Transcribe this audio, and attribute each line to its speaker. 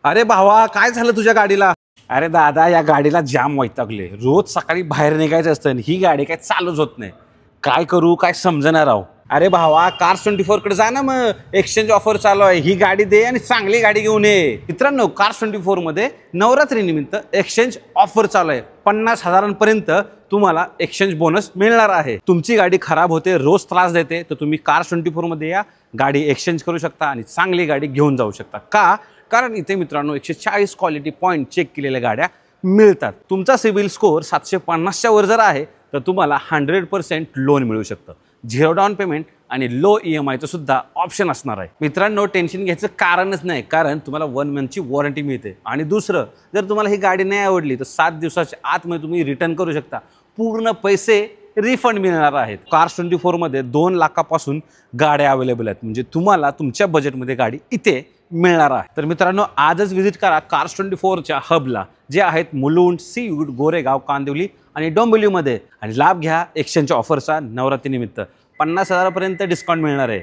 Speaker 1: अरे भावा, काय झालं तुझ्या गाडीला? अरे दादा, या गाडीला जाम वैतागले. रोज सकाळी बाहेर निघायचं असतं आणि ही गाडी काय चालूच होत नाही. काय करू काय समजणार राव. अरे भावा, Cars24 कडे जा ना, मग एक्सचेंज ऑफर चालू आहे. ही गाडी दे आणि चांगली गाडी घेऊन ये. मित्रांनो, Cars24 मध्ये नवरात्रीनिमित्त एक्सचेंज ऑफर चालू आहे. 50,000पर्यंत तुम्हाला एक्सचेंज बोनस मिळणार आहे. तुमची गाडी खराब होते, रोज त्रास देते, तर तुम्ही Cars24 मध्ये या, गाडी एक्सचेंज करू शकता आणि चांगली गाडी घेऊन जाऊ शकता. का? कारण इथे मित्रांनो 140 क्वालिटी पॉईंट चेक केलेल्या गाड्या मिळतात. तुमचा सिबिल स्कोअर 750च्या वर जर आहे तर तुम्हाला 100% लोन मिळू शकतं. 0 डाऊन पेमेंट आणि लो EMIचं सुद्धा ऑप्शन असणार आहे. मित्रांनो, टेन्शन घ्यायचं कारणच नाही, कारण तुम्हाला 1 मंथची वॉरंटी मिळते. आणि दुसरं, जर तुम्हाला ही गाडी नाही आवडली तर 7 दिवसाच्या आतमध्ये तुम्ही रिटर्न करू शकता. पूर्ण पैसे रिफंड मिळणार आहेत. Cars24 मध्ये 2 लाखापासून गाड्या अवेलेबल आहेत. म्हणजे तुम्हाला तुमच्या बजेटमध्ये गाडी इथे मिळणार आहे. तर मित्रांनो, आजच व्हिजिट करा Cars24च्या हबला, जे आहेत मुलुंड, सीवूड, गोरेगाव, कांदिवली आणि डोंबिवलीमध्ये, आणि लाभ घ्या एक्सचेंज ऑफरचा. नवरात्रीनिमित्त 50,000पर्यंत डिस्काउंट मिळणार आहे.